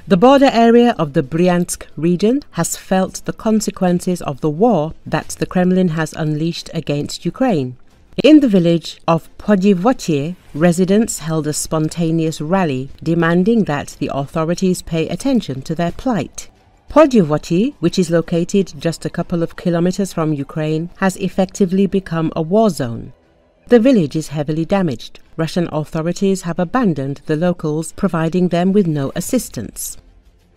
The border area of the Bryansk region has felt the consequences of the war that the Kremlin has unleashed against Ukraine. In the village of Podyvotye, residents held a spontaneous rally demanding that the authorities pay attention to their plight. Podyvotye, which is located just a couple of kilometers from Ukraine, has effectively become a war zone. The village is heavily damaged. Russian authorities have abandoned the locals, providing them with no assistance.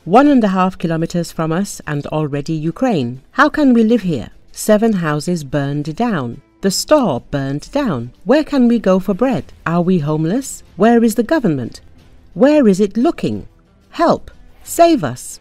1.5 kilometers from us and already Ukraine. How can we live here? 7 houses burned down. The store burned down. Where can we go for bread? Are we homeless? Where is the government? Where is it looking? Help! Save us!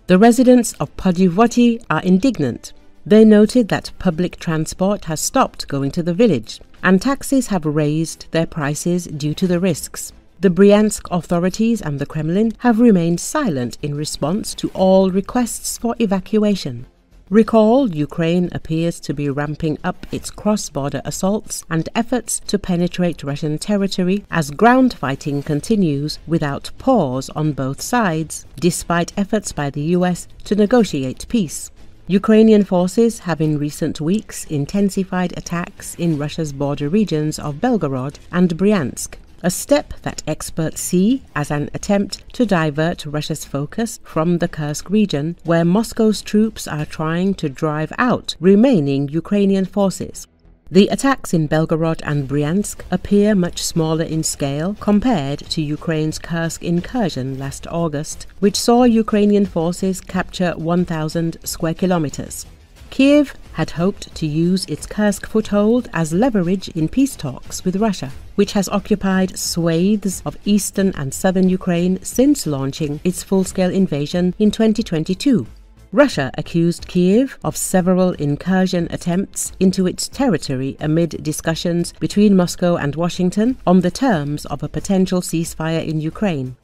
The residents of Putin are indignant. They noted that public transport has stopped going to the village, and taxis have raised their prices due to the risks. The Bryansk authorities and the Kremlin have remained silent in response to all requests for evacuation. Recall, Ukraine appears to be ramping up its cross-border assaults and efforts to penetrate Russian territory as ground fighting continues without pause on both sides, despite efforts by the US to negotiate peace. Ukrainian forces have in recent weeks intensified attacks in Russia's border regions of Belgorod and Bryansk, a step that experts see as an attempt to divert Russia's focus from the Kursk region, where Moscow's troops are trying to drive out remaining Ukrainian forces. The attacks in Belgorod and Bryansk appear much smaller in scale compared to Ukraine's Kursk incursion last August, which saw Ukrainian forces capture 1,000 square kilometers. Kiev had hoped to use its Kursk foothold as leverage in peace talks with Russia, which has occupied swathes of eastern and southern Ukraine since launching its full-scale invasion in 2022. Russia accused Kyiv of several incursion attempts into its territory amid discussions between Moscow and Washington on the terms of a potential ceasefire in Ukraine.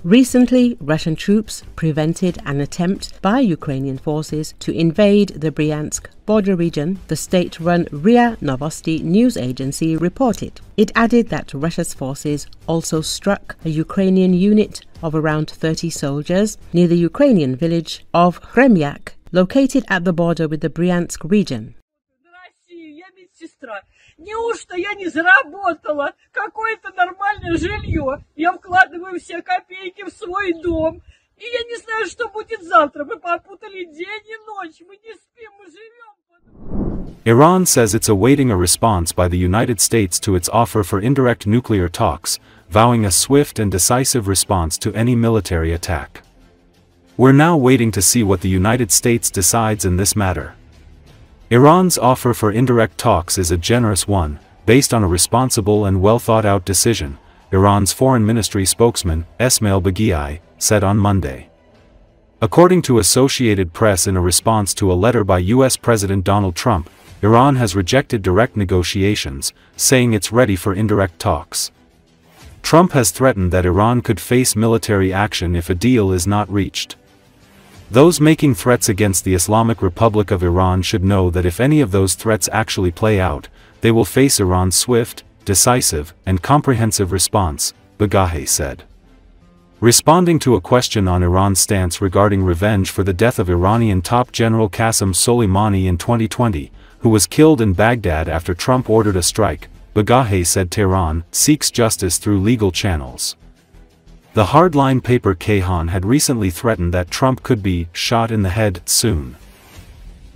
Recently, Russian troops prevented an attempt by Ukrainian forces to invade the Bryansk border region, the state-run RIA Novosti news agency reported. It added that Russia's forces also struck a Ukrainian unit of around 30 soldiers near the Ukrainian village of Kremlin, located at the border with the Bryansk region. Неужто я не заработала какое-то нормальное жилье? Я вкладываю все копейки в свой дом. И я не знаю, что будет завтра. Мы попутали день и ночь. Мы не спим, мы живем. Iran says it's awaiting a response by the United States to its offer for indirect nuclear talks, vowing a swift and decisive response to any military attack. We're now waiting to see what the United States decides in this matter. Iran's offer for indirect talks is a generous one, based on a responsible and well-thought-out decision, Iran's foreign ministry spokesman, Esmail Baghaei, said on Monday. According to Associated Press, in a response to a letter by U.S. President Donald Trump, Iran has rejected direct negotiations, saying it's ready for indirect talks. Trump has threatened that Iran could face military action if a deal is not reached. Those making threats against the Islamic Republic of Iran should know that if any of those threats actually play out, they will face Iran's swift, decisive, and comprehensive response, Baghaei said. Responding to a question on Iran's stance regarding revenge for the death of Iranian top general Qasem Soleimani in 2020, who was killed in Baghdad after Trump ordered a strike, Baghaei said Tehran seeks justice through legal channels. The hardline paper Kayhan had recently threatened that Trump could be shot in the head soon.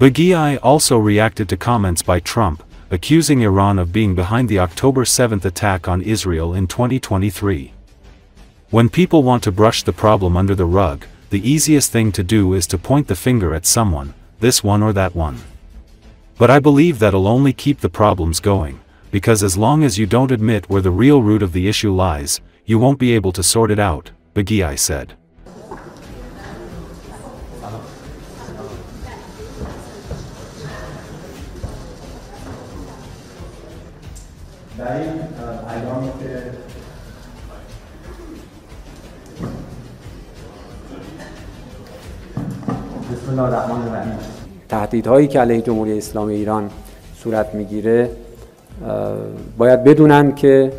Baghaei also reacted to comments by Trump, accusing Iran of being behind the October 7 attack on Israel in 2023. When people want to brush the problem under the rug, the easiest thing to do is to point the finger at someone, this one or that one. But I believe that'll only keep the problems going, because as long as you don't admit where the real root of the issue lies, you won't be able to sort it out, Baghaei said. تهدیدهایی که علیه جمهوری اسلامی ایران صورت میگیره باید بدونن که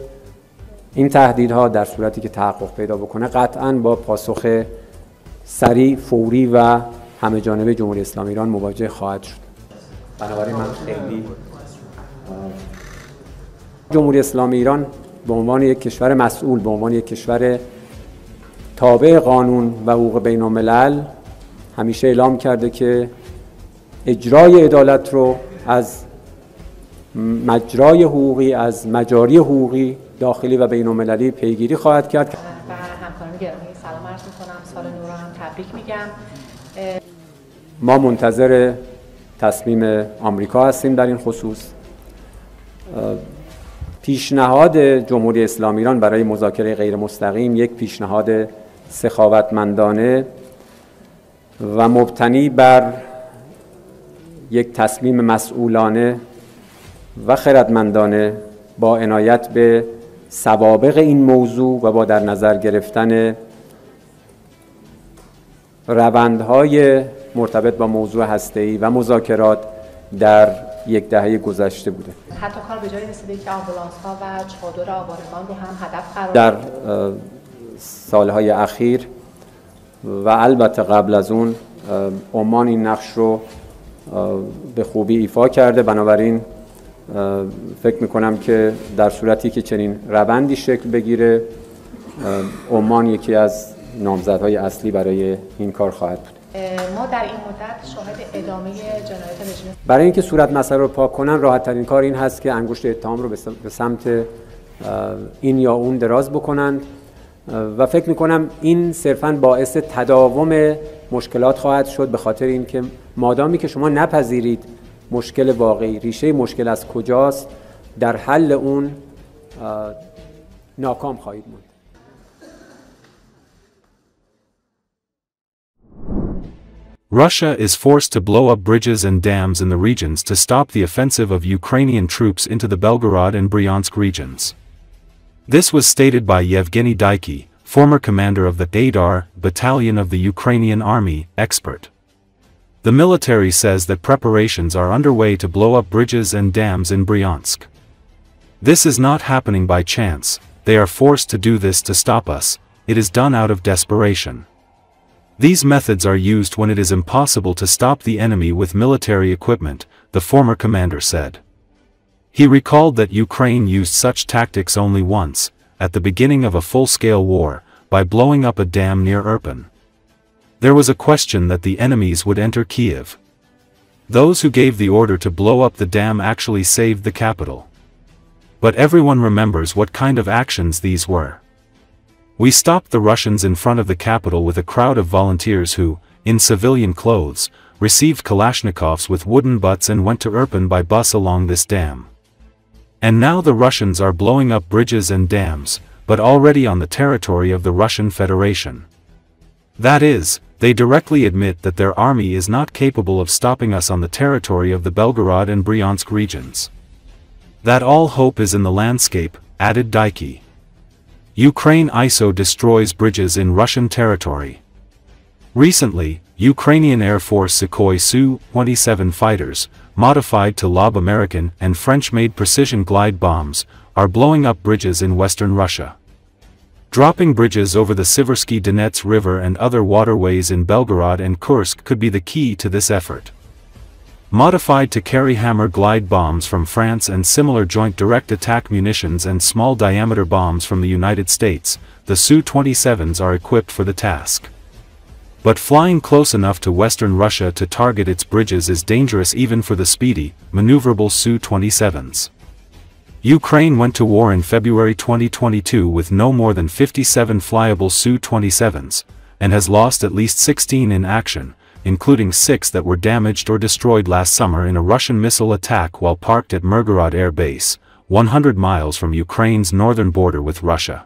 این تهدیدها در صورتی که تحقق پیدا بکنه قطعاً با پاسخ سریع، فوری و همه جانبه جمهوری اسلامی ایران مواجه خواهد شد. بنابراین من خیلی جمهوری اسلامی ایران به عنوان یک کشور مسئول، به عنوان یک کشور تابع قانون و حقوق بین الملل همیشه اعلام کرده که اجرای عدالت رو از مجرای حقوقی، از مجاری حقوقی داخلی و بین المللی پیگیری خواهد کرد. و همکاران گرامی سلام عرض می‌کنم، سال نو رو هم تبریک میگم. ما منتظر تصمیم آمریکا هستیم در این خصوص. پیشنهاد جمهوری اسلامی ایران برای مذاکره غیر مستقیم یک پیشنهاد سخاوتمندانه و مبتنی بر یک تصمیم مسئولانه و خردمندانه با عنایت به سوابق این موضوع و با در نظر گرفتن روندهای مرتبط با موضوع هسته‌ای و مذاکرات در یک دهه گذشته بوده. حتی کار به جایی رسیده که آمبولانس‌ها و چادر آوارگان رو هم هدف قرار در سالهای اخیر و البته قبل از اون عمان این نقش رو به خوبی ایفا کرده. بنابراین فکر میکنم که در صورتی که چنین روندی شکل بگیره عمان یکی از نامزدهای اصلی برای این کار خواهد بود. ما در این مدت شاهد ادامه جنایات رژیم. برای اینکه صورت مسئله رو پاک کنن راحت ترین کار این هست که انگشت اتهام رو به سمت این یا اون دراز بکنند و فکر میکنم این صرفاً باعث تداوم مشکلات خواهد شد، به خاطر اینکه مادامی که شما نپذیرید مشکل واقعی، ریشه مشکل از کجاست، در حل اون ناکام خواهید موند. Russia is forced to blow up bridges and dams in the regions to stop the offensive of Ukrainian troops into the Belgorod and Bryansk regions. This was stated by Yevgeny Daiky, former commander of the Aidar battalion of the Ukrainian army, expert. The military says that preparations are underway to blow up bridges and dams in Bryansk. This is not happening by chance, they are forced to do this to stop us, it is done out of desperation. These methods are used when it is impossible to stop the enemy with military equipment, the former commander said. He recalled that Ukraine used such tactics only once, at the beginning of a full-scale war, by blowing up a dam near Irpin. There was a question that the enemies would enter Kiev. Those who gave the order to blow up the dam actually saved the capital. But everyone remembers what kind of actions these were. We stopped the Russians in front of the capital with a crowd of volunteers who, in civilian clothes, received Kalashnikovs with wooden butts and went to Irpin by bus along this dam. And now the Russians are blowing up bridges and dams, but already on the territory of the Russian Federation. That is, they directly admit that their army is not capable of stopping us on the territory of the Belgorod and Bryansk regions. That all hope is in the landscape, added Daiky. Ukraine ISO destroys bridges in Russian territory. Recently, Ukrainian Air Force Sukhoi Su-27 fighters, modified to Lob American and French-made precision glide bombs, are blowing up bridges in western Russia. Dropping bridges over the Siversky Donets River and other waterways in Belgorod and Kursk could be the key to this effort. Modified to carry hammer glide bombs from France and similar joint direct attack munitions and small diameter bombs from the United States, the Su-27s are equipped for the task. But flying close enough to western Russia to target its bridges is dangerous even for the speedy, maneuverable Su-27s. Ukraine went to war in February 2022 with no more than 57 flyable Su-27s, and has lost at least 16 in action, including 6 that were damaged or destroyed last summer in a Russian missile attack while parked at Mirgorod Air Base, 100 miles from Ukraine's northern border with Russia.